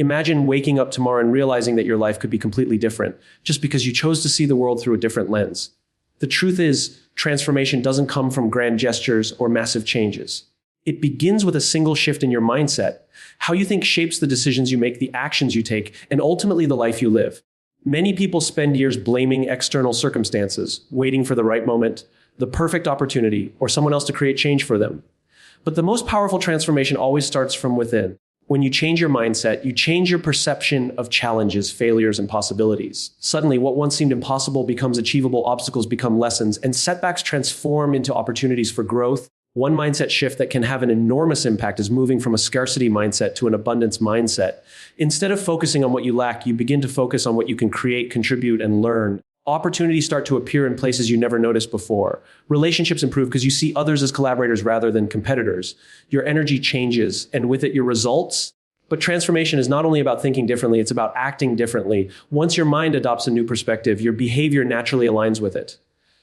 Imagine waking up tomorrow and realizing that your life could be completely different just because you chose to see the world through a different lens. The truth is, transformation doesn't come from grand gestures or massive changes. It begins with a single shift in your mindset. How you think shapes the decisions you make, the actions you take, and ultimately the life you live. Many people spend years blaming external circumstances, waiting for the right moment, the perfect opportunity, or someone else to create change for them. But the most powerful transformation always starts from within. When you change your mindset, you change your perception of challenges, failures, and possibilities. Suddenly, what once seemed impossible becomes achievable, obstacles become lessons, and setbacks transform into opportunities for growth. One mindset shift that can have an enormous impact is moving from a scarcity mindset to an abundance mindset. Instead of focusing on what you lack, you begin to focus on what you can create, contribute, and learn. Opportunities start to appear in places you never noticed before. Relationships improve because you see others as collaborators rather than competitors. Your energy changes, and with it, your results. But transformation is not only about thinking differently, it's about acting differently. Once your mind adopts a new perspective, your behavior naturally aligns with it.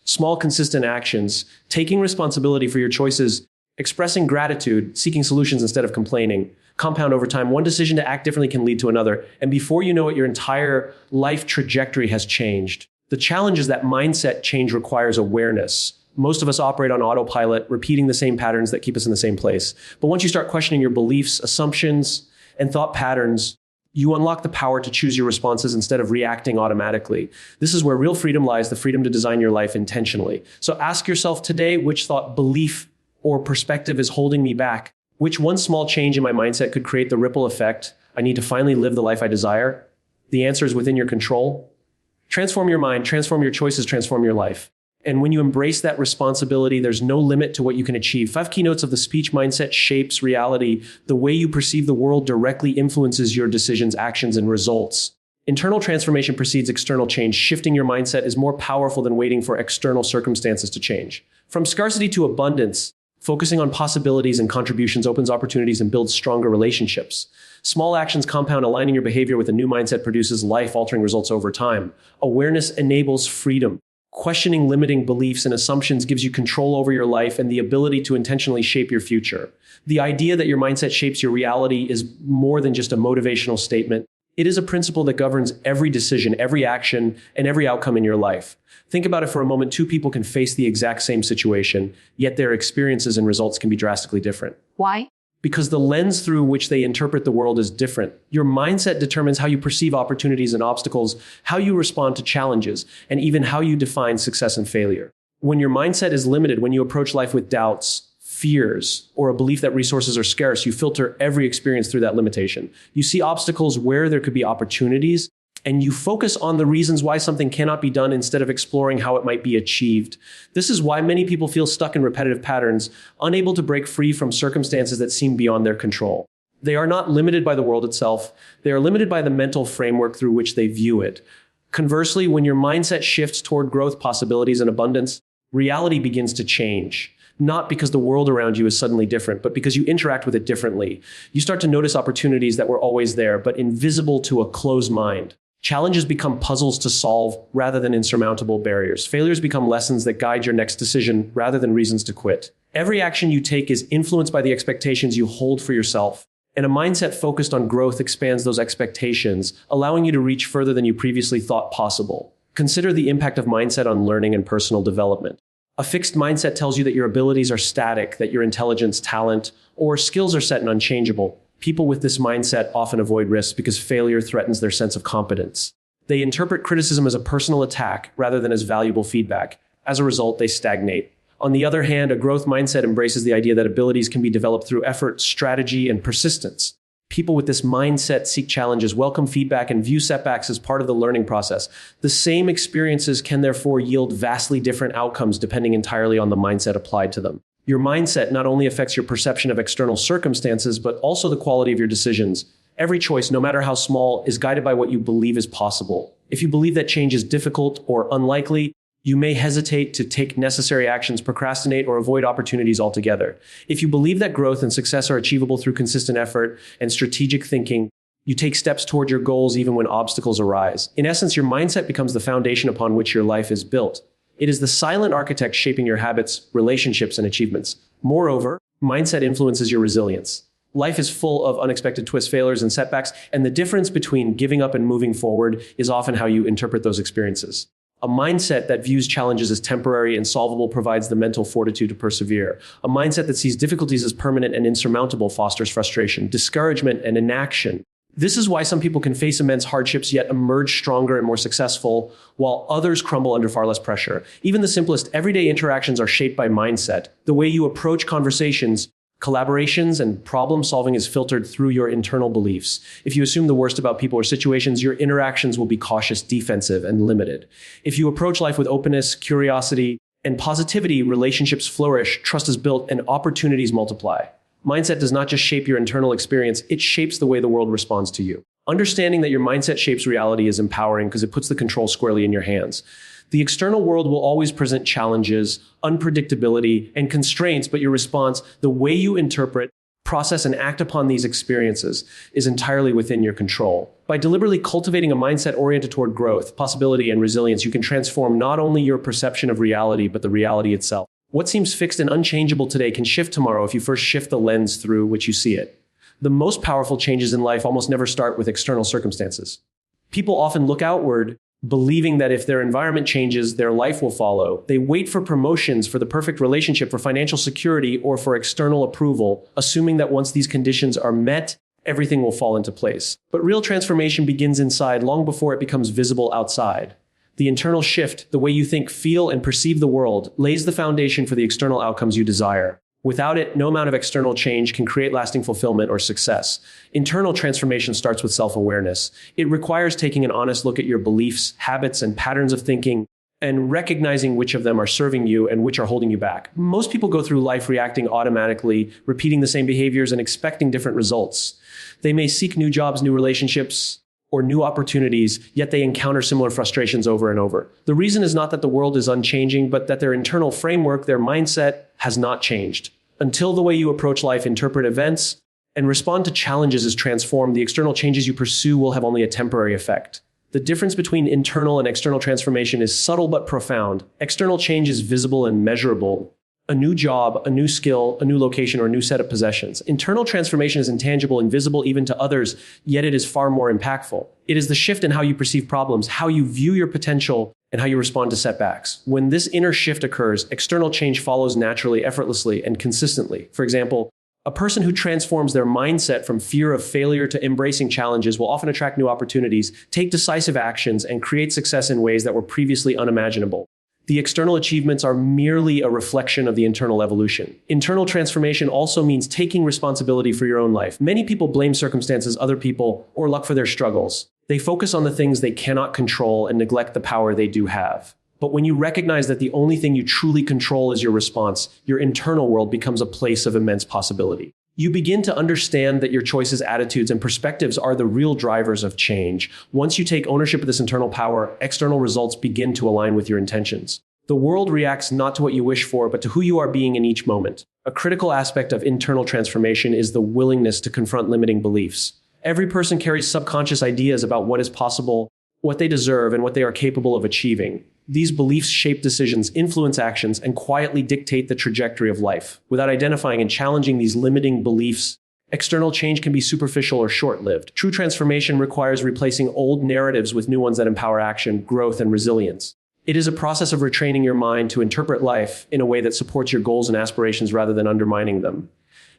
Small, consistent actions, taking responsibility for your choices, expressing gratitude, seeking solutions instead of complaining, compound over time. One decision to act differently can lead to another. And before you know it, your entire life trajectory has changed. The challenge is that mindset change requires awareness. Most of us operate on autopilot, repeating the same patterns that keep us in the same place. But once you start questioning your beliefs, assumptions, and thought patterns, you unlock the power to choose your responses instead of reacting automatically. This is where real freedom lies, the freedom to design your life intentionally. So ask yourself today, which thought, belief, or perspective is holding me back? Which one small change in my mindset could create the ripple effect I need to finally live the life I desire? The answer is within your control. Transform your mind, transform your choices, transform your life. And when you embrace that responsibility, there's no limit to what you can achieve. 5 keynotes of the speech mindset shapes reality. The way you perceive the world directly influences your decisions, actions, and results. Internal transformation precedes external change. Shifting your mindset is more powerful than waiting for external circumstances to change. From scarcity to abundance, focusing on possibilities and contributions opens opportunities and builds stronger relationships. Small actions compound, aligning your behavior with a new mindset produces life-altering results over time. Awareness enables freedom. Questioning limiting beliefs and assumptions gives you control over your life and the ability to intentionally shape your future. The idea that your mindset shapes your reality is more than just a motivational statement. It is a principle that governs every decision, every action, and every outcome in your life. Think about it for a moment. 2 people can face the exact same situation, yet their experiences and results can be drastically different. Why? Because the lens through which they interpret the world is different. Your mindset determines how you perceive opportunities and obstacles, how you respond to challenges, and even how you define success and failure. When your mindset is limited, when you approach life with doubts, fears, or a belief that resources are scarce, you filter every experience through that limitation. You see obstacles where there could be opportunities, and you focus on the reasons why something cannot be done instead of exploring how it might be achieved. This is why many people feel stuck in repetitive patterns, unable to break free from circumstances that seem beyond their control. They are not limited by the world itself. They are limited by the mental framework through which they view it. Conversely, when your mindset shifts toward growth, possibilities, and abundance, reality begins to change. Not because the world around you is suddenly different, but because you interact with it differently. You start to notice opportunities that were always there, but invisible to a closed mind. Challenges become puzzles to solve rather than insurmountable barriers. Failures become lessons that guide your next decision rather than reasons to quit. Every action you take is influenced by the expectations you hold for yourself. And a mindset focused on growth expands those expectations, allowing you to reach further than you previously thought possible. Consider the impact of mindset on learning and personal development. A fixed mindset tells you that your abilities are static, that your intelligence, talent, or skills are set and unchangeable. People with this mindset often avoid risks because failure threatens their sense of competence. They interpret criticism as a personal attack rather than as valuable feedback. As a result, they stagnate. On the other hand, a growth mindset embraces the idea that abilities can be developed through effort, strategy, and persistence. People with this mindset seek challenges, welcome feedback, and view setbacks as part of the learning process. The same experiences can therefore yield vastly different outcomes depending entirely on the mindset applied to them. Your mindset not only affects your perception of external circumstances, but also the quality of your decisions. Every choice, no matter how small, is guided by what you believe is possible. If you believe that change is difficult or unlikely, you may hesitate to take necessary actions, procrastinate, or avoid opportunities altogether. If you believe that growth and success are achievable through consistent effort and strategic thinking, you take steps toward your goals even when obstacles arise. In essence, your mindset becomes the foundation upon which your life is built. It is the silent architect shaping your habits, relationships, and achievements. Moreover, mindset influences your resilience. Life is full of unexpected twists, failures, and setbacks, and the difference between giving up and moving forward is often how you interpret those experiences. A mindset that views challenges as temporary and solvable provides the mental fortitude to persevere. A mindset that sees difficulties as permanent and insurmountable fosters frustration, discouragement, and inaction. This is why some people can face immense hardships yet emerge stronger and more successful, while others crumble under far less pressure. Even the simplest everyday interactions are shaped by mindset. The way you approach conversations, collaborations, and problem solving is filtered through your internal beliefs. If you assume the worst about people or situations, your interactions will be cautious, defensive, and limited. If you approach life with openness, curiosity, and positivity, relationships flourish, trust is built, and opportunities multiply. Mindset does not just shape your internal experience, it shapes the way the world responds to you. Understanding that your mindset shapes reality is empowering because it puts the control squarely in your hands. The external world will always present challenges, unpredictability, and constraints, but your response, the way you interpret, process, and act upon these experiences is entirely within your control. By deliberately cultivating a mindset oriented toward growth, possibility, and resilience, you can transform not only your perception of reality, but the reality itself. What seems fixed and unchangeable today can shift tomorrow if you first shift the lens through which you see it. The most powerful changes in life almost never start with external circumstances. People often look outward, believing that if their environment changes, their life will follow. They wait for promotions, for the perfect relationship, for financial security, or for external approval, assuming that once these conditions are met, everything will fall into place. But real transformation begins inside long before it becomes visible outside. The internal shift, the way you think, feel, and perceive the world, lays the foundation for the external outcomes you desire. Without it, no amount of external change can create lasting fulfillment or success. Internal transformation starts with self-awareness. It requires taking an honest look at your beliefs, habits, and patterns of thinking, and recognizing which of them are serving you and which are holding you back. Most people go through life reacting automatically, repeating the same behaviors and expecting different results. They may seek new jobs, new relationships, or new opportunities, yet they encounter similar frustrations over and over. The reason is not that the world is unchanging, but that their internal framework, their mindset, has not changed. Until the way you approach life, interpret events, and respond to challenges is transformed, the external changes you pursue will have only a temporary effect. The difference between internal and external transformation is subtle but profound. External change is visible and measurable. A new job, a new skill, a new location, or a new set of possessions. Internal transformation is intangible, invisible even to others, yet it is far more impactful. It is the shift in how you perceive problems, how you view your potential, and how you respond to setbacks. When this inner shift occurs, external change follows naturally, effortlessly, and consistently. For example, a person who transforms their mindset from fear of failure to embracing challenges will often attract new opportunities, take decisive actions, and create success in ways that were previously unimaginable. The external achievements are merely a reflection of the internal evolution. Internal transformation also means taking responsibility for your own life. Many people blame circumstances, other people, or luck for their struggles. They focus on the things they cannot control and neglect the power they do have. But when you recognize that the only thing you truly control is your response, your internal world becomes a place of immense possibility. You begin to understand that your choices, attitudes, and perspectives are the real drivers of change. Once you take ownership of this internal power, external results begin to align with your intentions. The world reacts not to what you wish for, but to who you are being in each moment. A critical aspect of internal transformation is the willingness to confront limiting beliefs. Every person carries subconscious ideas about what is possible, what they deserve, and what they are capable of achieving. These beliefs shape decisions, influence actions, and quietly dictate the trajectory of life. Without identifying and challenging these limiting beliefs, external change can be superficial or short-lived. True transformation requires replacing old narratives with new ones that empower action, growth, and resilience. It is a process of retraining your mind to interpret life in a way that supports your goals and aspirations rather than undermining them.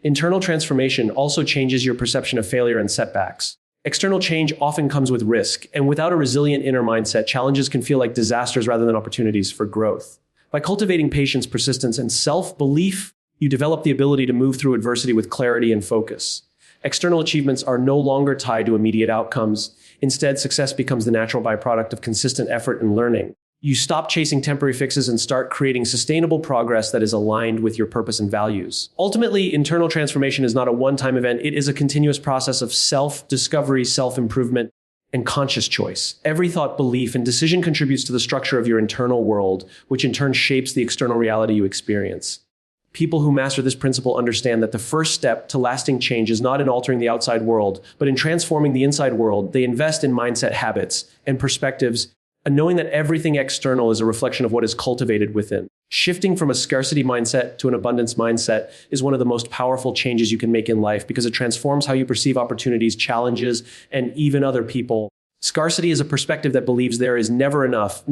Internal transformation also changes your perception of failure and setbacks. External change often comes with risk, and without a resilient inner mindset, challenges can feel like disasters rather than opportunities for growth. By cultivating patience, persistence, and self-belief, you develop the ability to move through adversity with clarity and focus. External achievements are no longer tied to immediate outcomes. Instead, success becomes the natural byproduct of consistent effort and learning. You stop chasing temporary fixes and start creating sustainable progress that is aligned with your purpose and values. Ultimately, internal transformation is not a one-time event. It is a continuous process of self-discovery, self-improvement, and conscious choice. Every thought, belief, and decision contributes to the structure of your internal world, which in turn shapes the external reality you experience. People who master this principle understand that the first step to lasting change is not in altering the outside world, but in transforming the inside world. They invest in mindset, habits, and perspectives, and knowing that everything external is a reflection of what is cultivated within. Shifting from a scarcity mindset to an abundance mindset is one of the most powerful changes you can make in life because it transforms how you perceive opportunities, challenges, and even other people. Scarcity is a perspective that believes there is never enough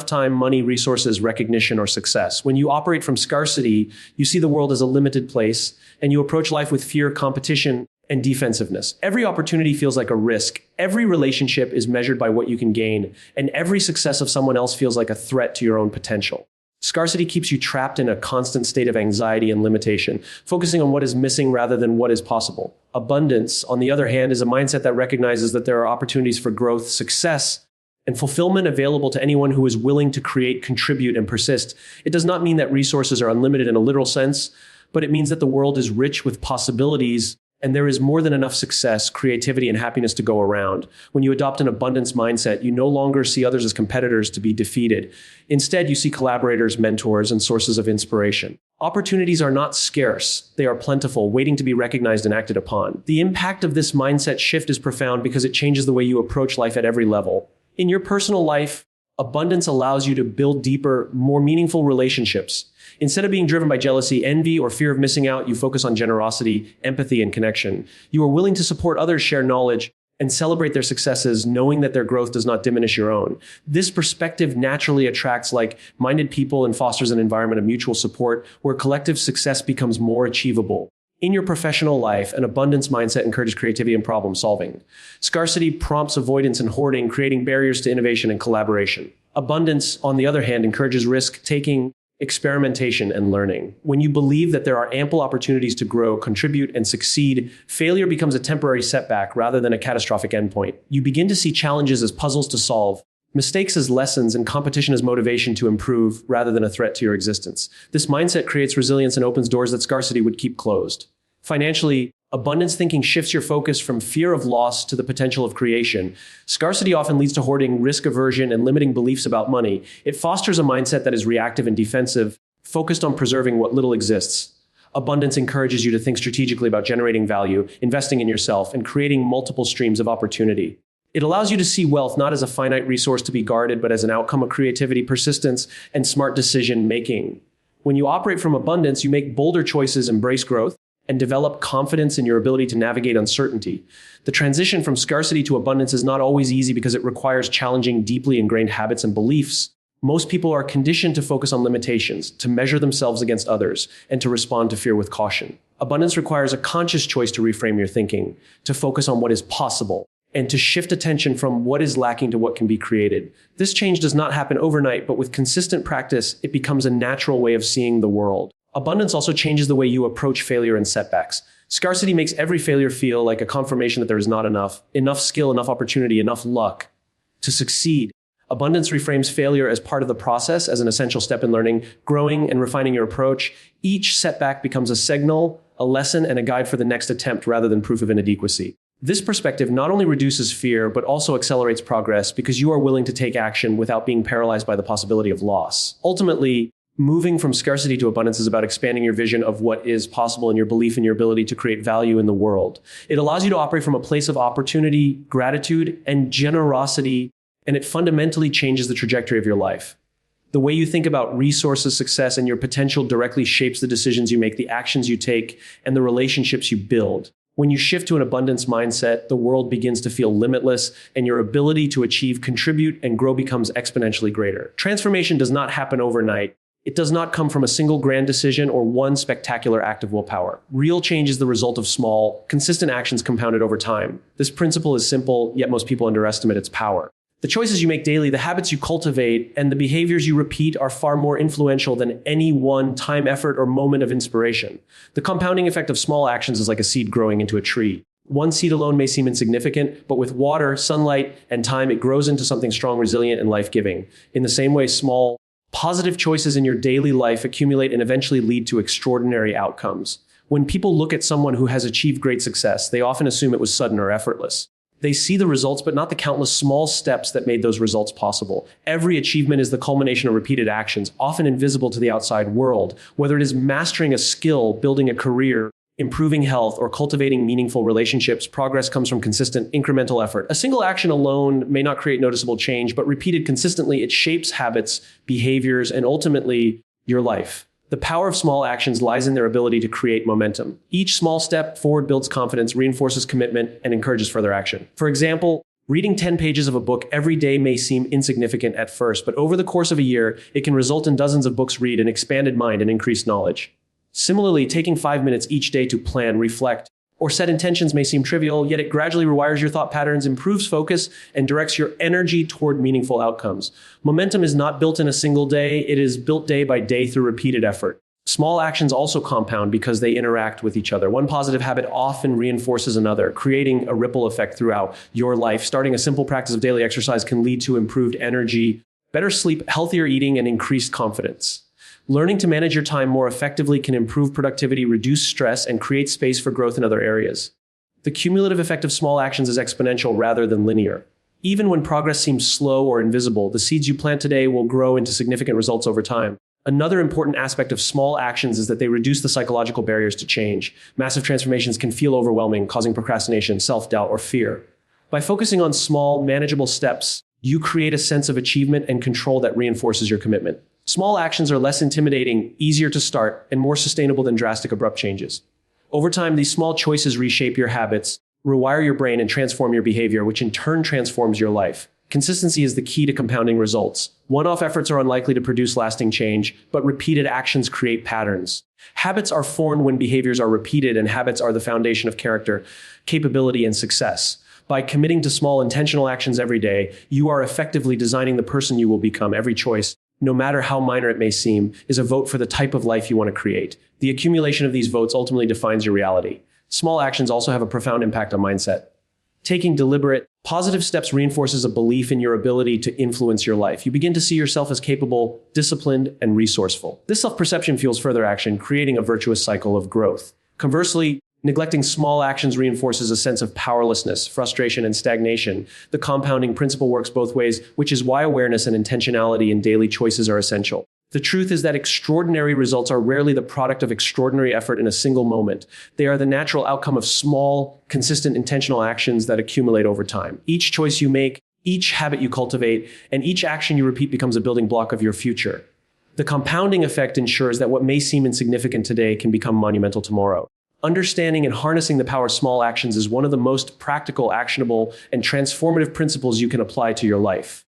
time, money, resources, recognition, or success. When you operate from scarcity, you see the world as a limited place, and you approach life with fear, competition, and defensiveness. Every opportunity feels like a risk. Every relationship is measured by what you can gain, and every success of someone else feels like a threat to your own potential. Scarcity keeps you trapped in a constant state of anxiety and limitation, focusing on what is missing rather than what is possible. Abundance, on the other hand, is a mindset that recognizes that there are opportunities for growth, success, and fulfillment available to anyone who is willing to create, contribute, and persist. It does not mean that resources are unlimited in a literal sense, but it means that the world is rich with possibilities and there is more than enough success, creativity, and happiness to go around. When you adopt an abundance mindset, you no longer see others as competitors to be defeated. Instead, you see collaborators, mentors, and sources of inspiration. Opportunities are not scarce. They are plentiful, waiting to be recognized and acted upon. The impact of this mindset shift is profound because it changes the way you approach life at every level. In your personal life, abundance allows you to build deeper, more meaningful relationships. Instead of being driven by jealousy, envy, or fear of missing out, you focus on generosity, empathy, and connection. You are willing to support others, share knowledge, and celebrate their successes, knowing that their growth does not diminish your own. This perspective naturally attracts like-minded people and fosters an environment of mutual support where collective success becomes more achievable. In your professional life, an abundance mindset encourages creativity and problem solving. Scarcity prompts avoidance and hoarding, creating barriers to innovation and collaboration. Abundance, on the other hand, encourages risk-taking, experimentation, and learning. When you believe that there are ample opportunities to grow, contribute, and succeed, failure becomes a temporary setback rather than a catastrophic endpoint. You begin to see challenges as puzzles to solve, mistakes as lessons, and competition as motivation to improve rather than a threat to your existence. This mindset creates resilience and opens doors that scarcity would keep closed. Financially, abundance thinking shifts your focus from fear of loss to the potential of creation. Scarcity often leads to hoarding, risk aversion, and limiting beliefs about money. It fosters a mindset that is reactive and defensive, focused on preserving what little exists. Abundance encourages you to think strategically about generating value, investing in yourself, and creating multiple streams of opportunity. It allows you to see wealth not as a finite resource to be guarded, but as an outcome of creativity, persistence, and smart decision making. When you operate from abundance, you make bolder choices, embrace growth, and develop confidence in your ability to navigate uncertainty. The transition from scarcity to abundance is not always easy because it requires challenging deeply ingrained habits and beliefs. Most people are conditioned to focus on limitations, to measure themselves against others, and to respond to fear with caution. Abundance requires a conscious choice to reframe your thinking, to focus on what is possible, and to shift attention from what is lacking to what can be created. This change does not happen overnight, but with consistent practice, it becomes a natural way of seeing the world. Abundance also changes the way you approach failure and setbacks. Scarcity makes every failure feel like a confirmation that there is not enough skill, enough opportunity, enough luck to succeed. Abundance reframes failure as part of the process, as an essential step in learning, growing, and refining your approach. Each setback becomes a signal, a lesson, and a guide for the next attempt rather than proof of inadequacy. This perspective not only reduces fear, but also accelerates progress because you are willing to take action without being paralyzed by the possibility of loss. Ultimately, moving from scarcity to abundance is about expanding your vision of what is possible and your belief in your ability to create value in the world. It allows you to operate from a place of opportunity, gratitude, and generosity, and it fundamentally changes the trajectory of your life. The way you think about resources, success, and your potential directly shapes the decisions you make, the actions you take, and the relationships you build. When you shift to an abundance mindset, the world begins to feel limitless, and your ability to achieve, contribute, and grow becomes exponentially greater. Transformation does not happen overnight. It does not come from a single grand decision or one spectacular act of willpower. Real change is the result of small, consistent actions compounded over time. This principle is simple, yet most people underestimate its power. The choices you make daily, the habits you cultivate, and the behaviors you repeat are far more influential than any one time, effort, or moment of inspiration. The compounding effect of small actions is like a seed growing into a tree. One seed alone may seem insignificant, but with water, sunlight, and time, it grows into something strong, resilient, and life-giving. In the same way, small, positive choices in your daily life accumulate and eventually lead to extraordinary outcomes. When people look at someone who has achieved great success, they often assume it was sudden or effortless. They see the results, but not the countless small steps that made those results possible. Every achievement is the culmination of repeated actions, often invisible to the outside world. Whether it is mastering a skill, building a career, improving health, or cultivating meaningful relationships, progress comes from consistent, incremental effort. A single action alone may not create noticeable change, but repeated consistently, it shapes habits, behaviors, and ultimately your life. The power of small actions lies in their ability to create momentum. Each small step forward builds confidence, reinforces commitment, and encourages further action. For example, reading 10 pages of a book every day may seem insignificant at first, but over the course of a year, it can result in dozens of books read, an expanded mind, and increased knowledge. Similarly, taking 5 minutes each day to plan, reflect, or set intentions may seem trivial, yet it gradually rewires your thought patterns, improves focus, and directs your energy toward meaningful outcomes. Momentum is not built in a single day, it is built day by day through repeated effort. Small actions also compound because they interact with each other. One positive habit often reinforces another, creating a ripple effect throughout your life. Starting a simple practice of daily exercise can lead to improved energy, better sleep, healthier eating, and increased confidence. Learning to manage your time more effectively can improve productivity, reduce stress, and create space for growth in other areas. The cumulative effect of small actions is exponential rather than linear. Even when progress seems slow or invisible, the seeds you plant today will grow into significant results over time. Another important aspect of small actions is that they reduce the psychological barriers to change. Massive transformations can feel overwhelming, causing procrastination, self-doubt, or fear. By focusing on small, manageable steps, you create a sense of achievement and control that reinforces your commitment. Small actions are less intimidating, easier to start, and more sustainable than drastic, abrupt changes. Over time, these small choices reshape your habits, rewire your brain, and transform your behavior, which in turn transforms your life. Consistency is the key to compounding results. One-off efforts are unlikely to produce lasting change, but repeated actions create patterns. Habits are formed when behaviors are repeated, and habits are the foundation of character, capability, and success. By committing to small, intentional actions every day, you are effectively designing the person you will become. Every choice, no matter how minor it may seem, is a vote for the type of life you want to create. The accumulation of these votes ultimately defines your reality. Small actions also have a profound impact on mindset. Taking deliberate, positive steps reinforces a belief in your ability to influence your life. You begin to see yourself as capable, disciplined, and resourceful. This self-perception fuels further action, creating a virtuous cycle of growth. Conversely, neglecting small actions reinforces a sense of powerlessness, frustration, and stagnation. The compounding principle works both ways, which is why awareness and intentionality in daily choices are essential. The truth is that extraordinary results are rarely the product of extraordinary effort in a single moment. They are the natural outcome of small, consistent, intentional actions that accumulate over time. Each choice you make, each habit you cultivate, and each action you repeat becomes a building block of your future. The compounding effect ensures that what may seem insignificant today can become monumental tomorrow. Understanding and harnessing the power of small actions is one of the most practical, actionable, and transformative principles you can apply to your life.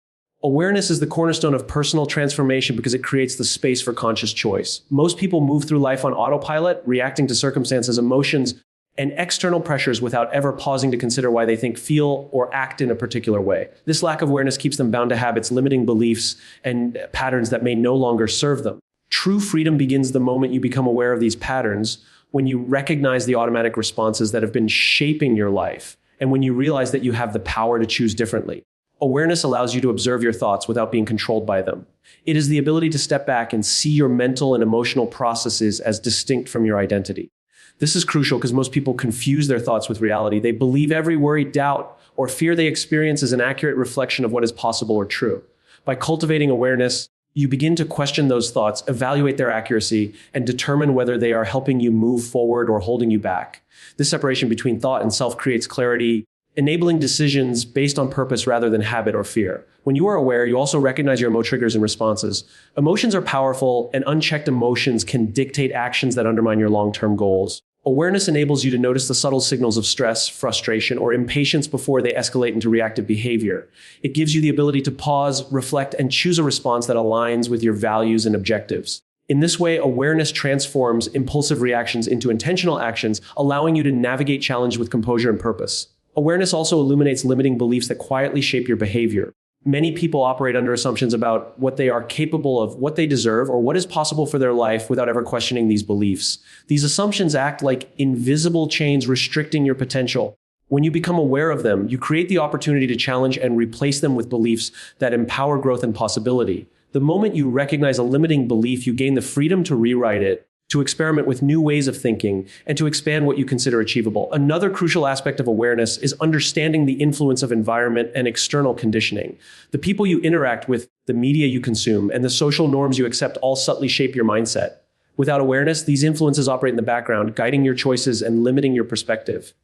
Awareness is the cornerstone of personal transformation because it creates the space for conscious choice. Most people move through life on autopilot, reacting to circumstances, emotions, and external pressures without ever pausing to consider why they think, feel, or act in a particular way. This lack of awareness keeps them bound to habits, limiting beliefs, and patterns that may no longer serve them. True freedom begins the moment you become aware of these patterns, when you recognize the automatic responses that have been shaping your life, and when you realize that you have the power to choose differently. Awareness allows you to observe your thoughts without being controlled by them. It is the ability to step back and see your mental and emotional processes as distinct from your identity. This is crucial because most people confuse their thoughts with reality. They believe every worry, doubt, or fear they experience is an accurate reflection of what is possible or true. By cultivating awareness, you begin to question those thoughts, evaluate their accuracy, and determine whether they are helping you move forward or holding you back. This separation between thought and self creates clarity, enabling decisions based on purpose rather than habit or fear. When you are aware, you also recognize your triggers and responses. Emotions are powerful, and unchecked emotions can dictate actions that undermine your long-term goals. Awareness enables you to notice the subtle signals of stress, frustration, or impatience before they escalate into reactive behavior. It gives you the ability to pause, reflect, and choose a response that aligns with your values and objectives. In this way, awareness transforms impulsive reactions into intentional actions, allowing you to navigate challenge with composure and purpose. Awareness also illuminates limiting beliefs that quietly shape your behavior. Many people operate under assumptions about what they are capable of, what they deserve, or what is possible for their life without ever questioning these beliefs. These assumptions act like invisible chains restricting your potential. When you become aware of them, you create the opportunity to challenge and replace them with beliefs that empower growth and possibility. The moment you recognize a limiting belief, you gain the freedom to rewrite it, to experiment with new ways of thinking, and to expand what you consider achievable. Another crucial aspect of awareness is understanding the influence of environment and external conditioning. The people you interact with, the media you consume, and the social norms you accept all subtly shape your mindset. Without awareness, these influences operate in the background, guiding your choices and limiting your perspective.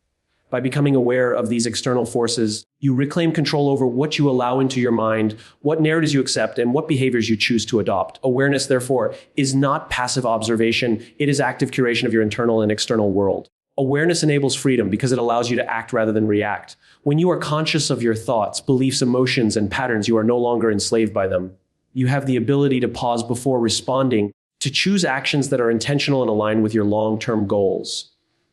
By becoming aware of these external forces, you reclaim control over what you allow into your mind, what narratives you accept, and what behaviors you choose to adopt. Awareness, therefore, is not passive observation. It is active curation of your internal and external world. Awareness enables freedom because it allows you to act rather than react. When you are conscious of your thoughts, beliefs, emotions, and patterns, you are no longer enslaved by them. You have the ability to pause before responding, to choose actions that are intentional and aligned with your long-term goals.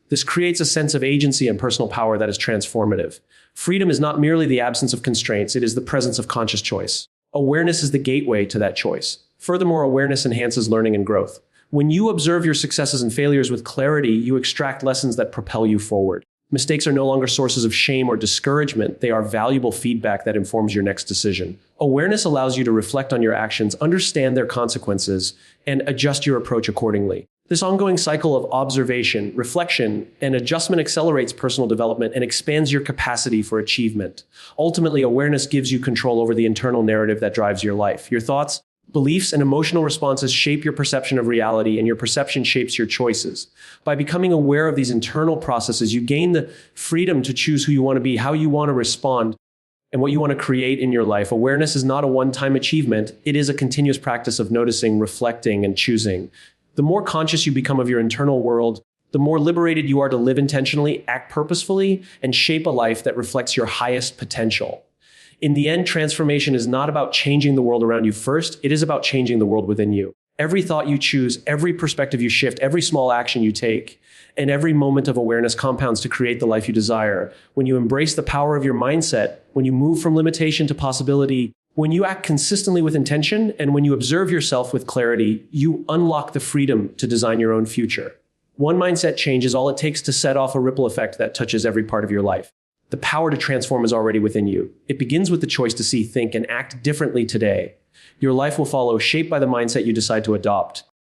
This creates a sense of agency and personal power that is transformative. Freedom is not merely the absence of constraints, it is the presence of conscious choice. Awareness is the gateway to that choice. Furthermore, awareness enhances learning and growth. When you observe your successes and failures with clarity, you extract lessons that propel you forward. Mistakes are no longer sources of shame or discouragement. They are valuable feedback that informs your next decision. Awareness allows you to reflect on your actions, understand their consequences, and adjust your approach accordingly. This ongoing cycle of observation, reflection, and adjustment accelerates personal development and expands your capacity for achievement. Ultimately, awareness gives you control over the internal narrative that drives your life. Your thoughts, beliefs, and emotional responses shape your perception of reality, and your perception shapes your choices. By becoming aware of these internal processes, you gain the freedom to choose who you want to be, how you want to respond, and what you want to create in your life. Awareness is not a one-time achievement. It is a continuous practice of noticing, reflecting, and choosing. The more conscious you become of your internal world, the more liberated you are to live intentionally, act purposefully, and shape a life that reflects your highest potential. In the end, transformation is not about changing the world around you first. It is about changing the world within you. Every thought you choose, every perspective you shift, every small action you take, and every moment of awareness compounds to create the life you desire. When you embrace the power of your mindset, when you move from limitation to possibility, when you act consistently with intention, and when you observe yourself with clarity, you unlock the freedom to design your own future. One mindset change is all it takes to set off a ripple effect that touches every part of your life. The power to transform is already within you. It begins with the choice to see, think, and act differently today. Your life will follow, shaped by the mindset you decide to adopt.